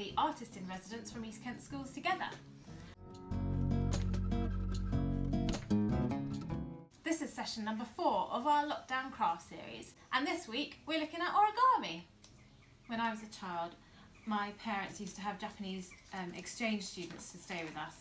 the artist in residence from East Kent Schools together. This is session number 4 of our lockdown craft series, and this week we're looking at origami. When I was a child, my parents used to have Japanese exchange students to stay with us,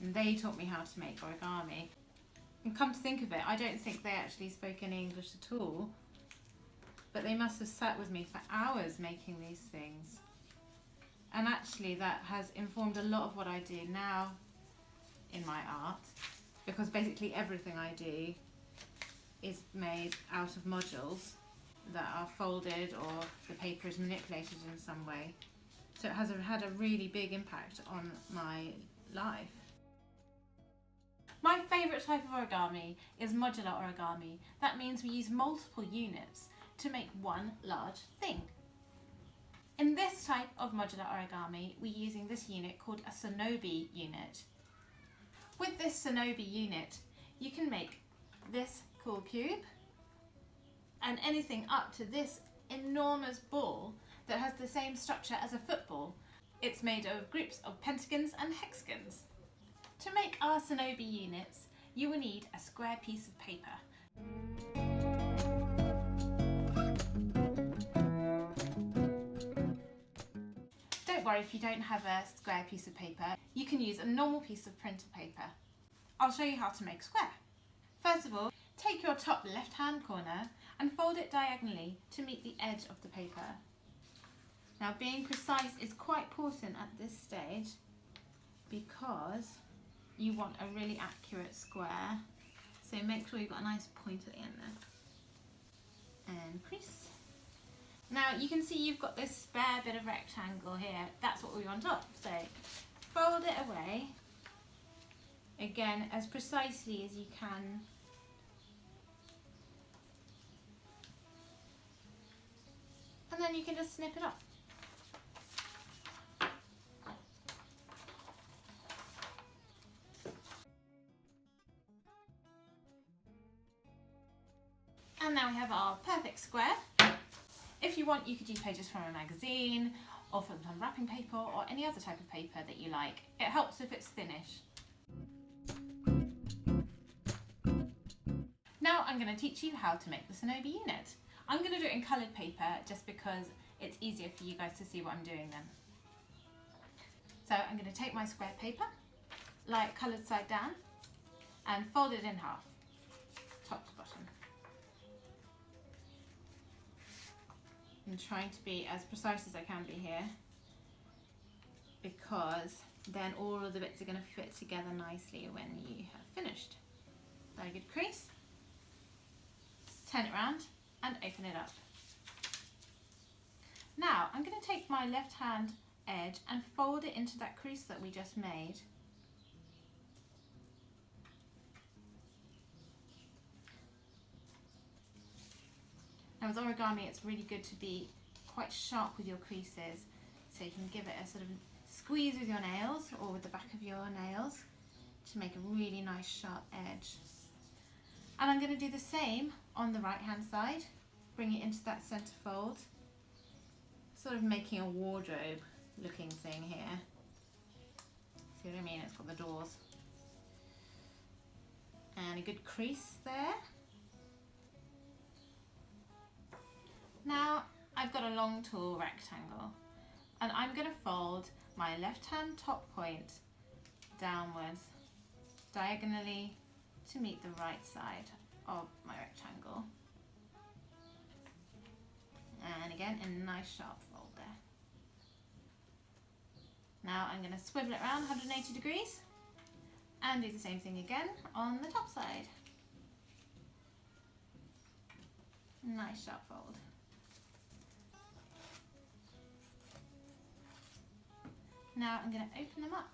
and they taught me how to make origami. And come to think of it, I don't think they actually spoke any English at all, but they must have sat with me for hours making these things. And actually that has informed a lot of what I do now in my art, because basically everything I do is made out of modules that are folded or the paper is manipulated in some way. So it has had a really big impact on my life. My favourite type of origami is modular origami. That means we use multiple units to make one large thing. In this type of modular origami, we're using this unit called a Sonobe unit. With this Sonobe unit, you can make this cool cube and anything up to this enormous ball that has the same structure as a football. It's made of groups of pentagons and hexagons. To make our Sonobe units, you will need a square piece of paper. Don't worry if you don't have a square piece of paper, you can use a normal piece of printer paper. I'll show you how to make square. First of all, take your top left-hand corner and fold it diagonally to meet the edge of the paper. Now, being precise is quite important at this stage because you want a really accurate square. So make sure you've got a nice point at the end there. And crease. Now you can see you've got this spare bit of rectangle here. That's what we want off. So fold it away. Again, as precisely as you can. And then you can just snip it off. And now we have our perfect square. If you want, you could use pages from a magazine or from some wrapping paper or any other type of paper that you like. It helps if it's thinnish. Now I'm going to teach you how to make the Sonobe unit. I'm going to do it in coloured paper just because it's easier for you guys to see what I'm doing then. So I'm going to take my square paper, lie it coloured side down and fold it in half, top to bottom. I'm trying to be as precise as I can be here because then all of the bits are going to fit together nicely when you have finished. Very good crease. Turn it around and open it up. Now I'm going to take my left hand edge and fold it into that crease that we just made. Now with origami, it's really good to be quite sharp with your creases, so you can give it a sort of squeeze with your nails or with the back of your nails to make a really nice sharp edge. And I'm going to do the same on the right hand side, bring it into that centre fold, sort of making a wardrobe looking thing here. See what I mean? It's got the doors. And a good crease there. Now I've got a long tall rectangle and I'm going to fold my left hand top point downwards diagonally to meet the right side of my rectangle. And again, a nice sharp fold there. Now I'm going to swivel it around 180 degrees and do the same thing again on the top side. Nice sharp fold. Now I'm going to open them up.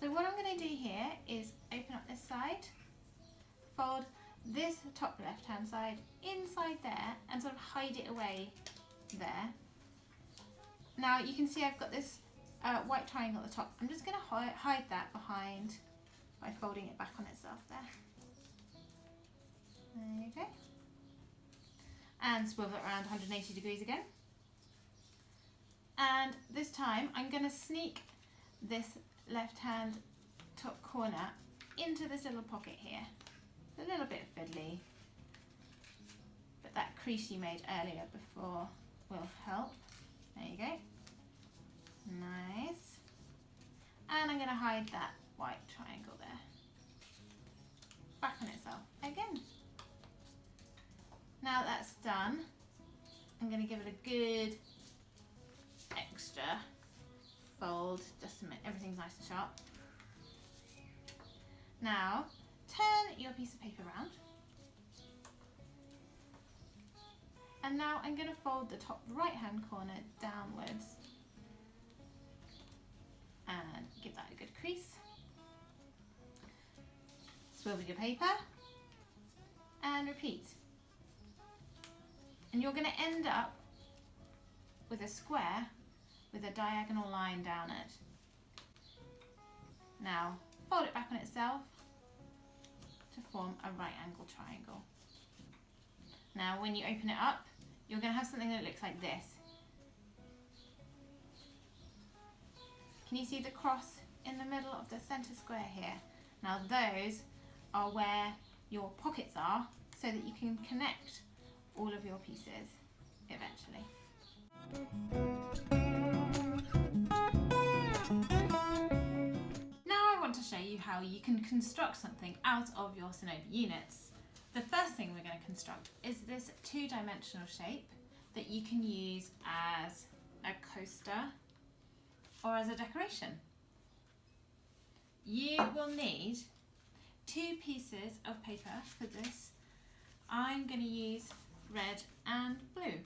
So what I'm going to do here is open up this side, fold this top left hand side inside there and sort of hide it away there. Now you can see I've got this white triangle at the top. I'm just going to hide that behind by folding it back on itself there. There you go. And swivel it around 180 degrees again. And this time I'm going to sneak this left hand top corner into this little pocket here. It's a little bit fiddly, but that crease you made earlier before will help. There you go. Nice. And I'm going to hide that white triangle there. Back on itself again. Now that's done, I'm going to give it a good extra fold just to make everything nice and sharp. Now turn your piece of paper around, and now I'm going to fold the top right hand corner downwards and give that a good crease. Swivel your paper and repeat. And you're going to end up with a square with a diagonal line down it. Now fold it back on itself to form a right angle triangle. Now when you open it up, you're going to have something that looks like this. Can you see the cross in the middle of the centre square here? Now those are where your pockets are, so that you can connect all of your pieces eventually. Now I want to show you how you can construct something out of your Sonobe units. The first thing we're going to construct is this two-dimensional shape that you can use as a coaster or as a decoration. You will need 2 pieces of paper for this. I'm going to use red and blue.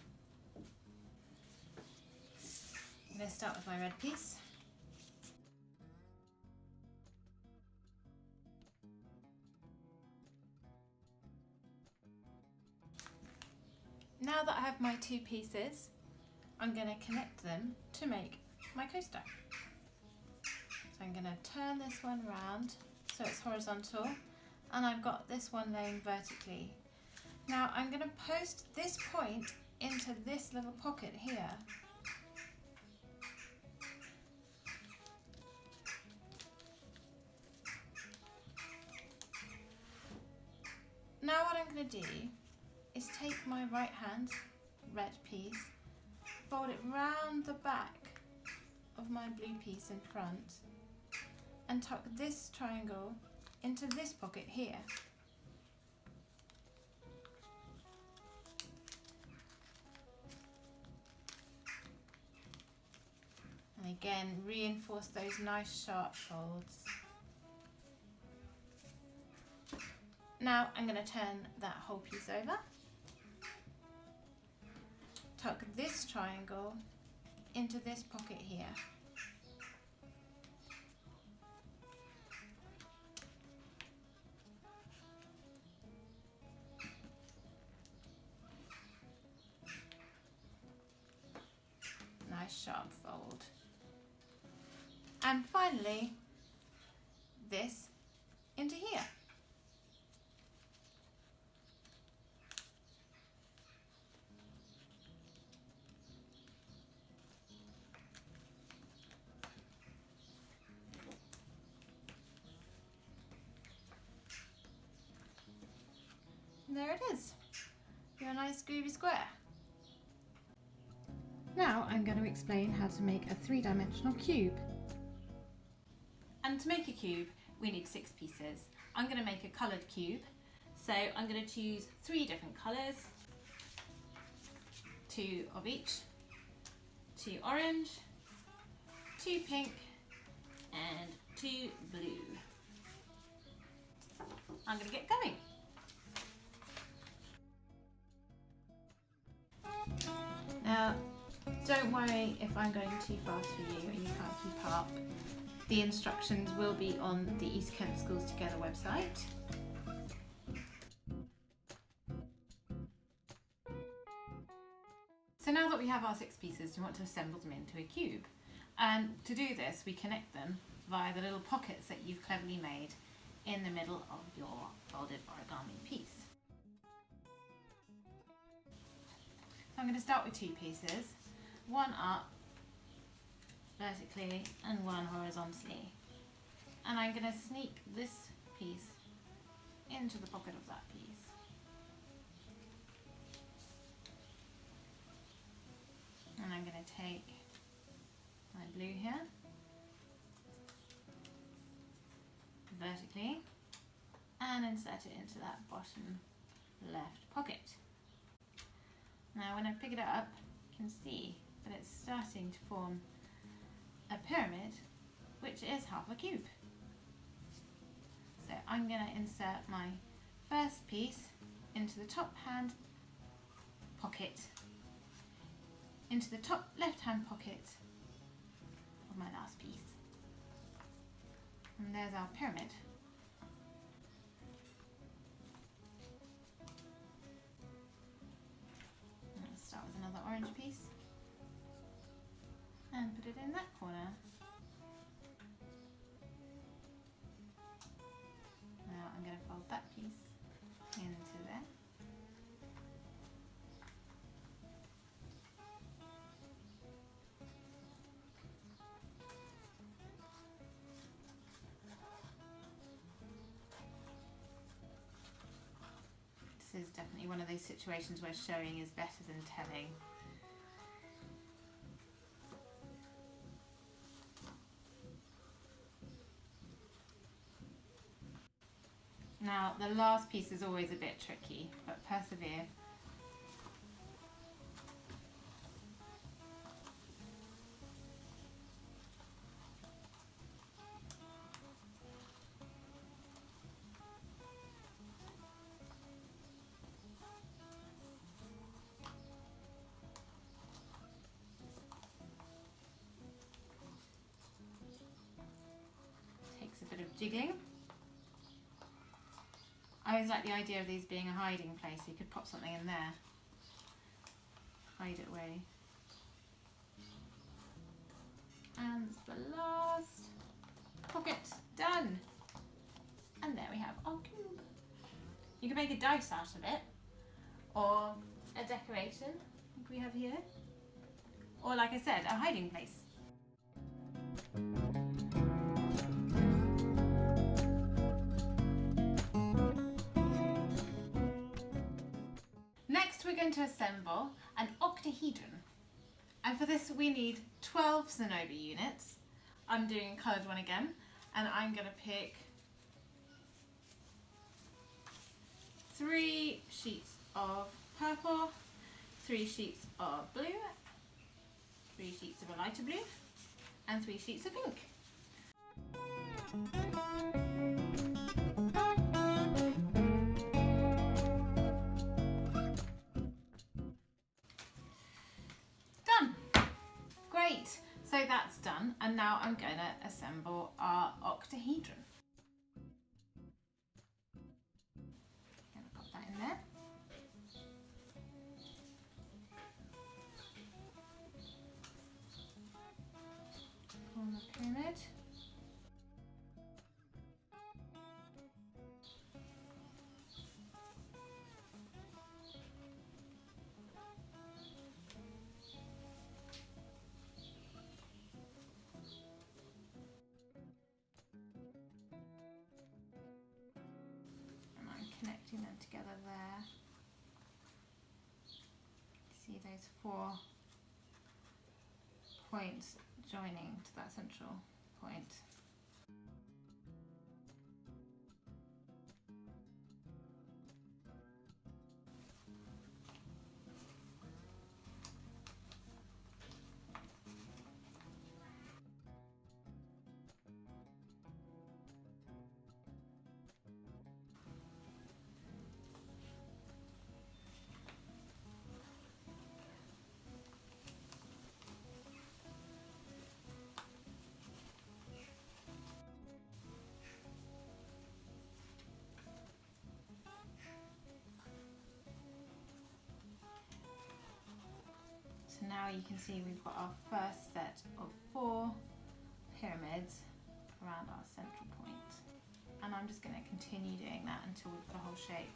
I'm going to start with my red piece. Now that I have my 2 pieces, I'm going to connect them to make my coaster. So I'm going to turn this one round so it's horizontal, and I've got this one laying vertically. Now I'm going to post this point into this little pocket here. Now what I'm going to do is take my right hand red piece, fold it round the back of my blue piece in front, and tuck this triangle into this pocket here. And again, reinforce those nice sharp folds. Now I'm going to turn that whole piece over, tuck this triangle into this pocket here. Nice sharp fold. And finally, this into here. And there it is, your nice groovy square. Now I'm going to explain how to make a 3-dimensional cube. And to make a cube, we need 6 pieces. I'm going to make a coloured cube, so I'm going to choose 3 different colours, 2 of each, 2 orange, 2 pink, and 2 blue. I'm going to get going. Now, don't worry if I'm going too fast for you and you can't keep up. The instructions will be on the East Kent Schools Together website. So now that we have our 6 pieces, we want to assemble them into a cube. And to do this, we connect them via the little pockets that you've cleverly made in the middle of your folded origami piece. I'm going to start with 2 pieces, one up vertically and one horizontally. And I'm going to sneak this piece into the pocket of that piece. And I'm going to take my blue here, vertically, and insert it into that bottom left pocket. Now when I pick it up, you can see that it's starting to form a pyramid, which is half a cube. So I'm going to insert my first piece into the top hand pocket, into the top left hand pocket of my last piece. And there's our pyramid. Let's start with another orange piece and put it in that corner. Now I'm going to fold that piece into there. This is definitely one of those situations where showing is better than telling. Now the last piece is always a bit tricky, but persevere. Takes a bit of jiggling. I always like the idea of these being a hiding place. You could pop something in there, hide it away. And the last pocket done. And there we have our cube. You can make a dice out of it, or a decoration like we have here, or like I said, a hiding place. Next we're going to assemble an octahedron, and for this we need 12 Sonobe units. I'm doing a coloured one again, and I'm going to pick 3 sheets of purple, 3 sheets of blue, 3 sheets of a lighter blue, and 3 sheets of pink. Done! Great! So that's done, and now I'm going to assemble our octahedron. I'm going to pop that in there. Form the pyramid. Connecting them together there. See those 4 points joining to that central point. So now you can see we've got our first set of 4 pyramids around our central point. And I'm just going to continue doing that until we've got a whole shape.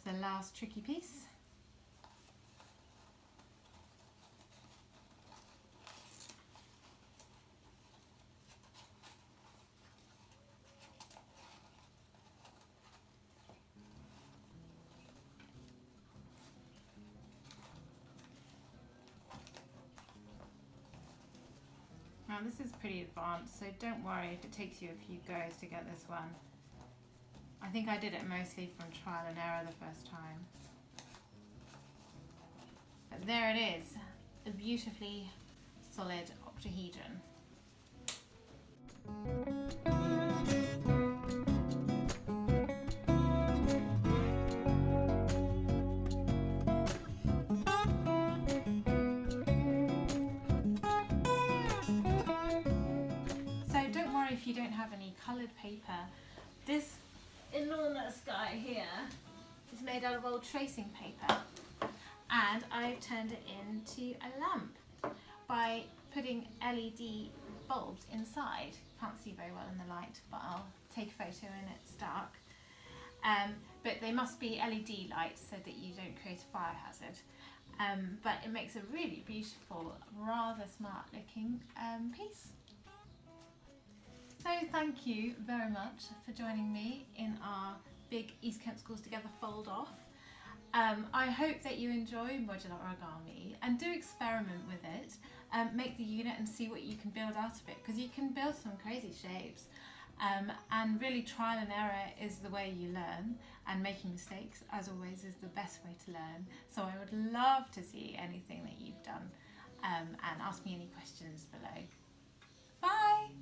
to the last tricky piece. Now this is pretty advanced, so don't worry if it takes you a few goes to get this one. I think I did it mostly from trial and error the first time. But there it is, a beautifully solid octahedron. If you don't have any coloured paper, this enormous guy here is made out of old tracing paper, and I've turned it into a lamp by putting LED bulbs inside. Can't see very well in the light, but I'll take a photo when it's dark. But they must be LED lights so that you don't create a fire hazard. But it makes a really beautiful, rather smart looking piece. So thank you very much for joining me in our big East Kent Schools Together fold off. I hope that you enjoy modular origami and do experiment with it. Make the unit and see what you can build out of it, because you can build some crazy shapes, and really trial and error is the way you learn, and making mistakes as always is the best way to learn. So I would love to see anything that you've done, and ask me any questions below. Bye!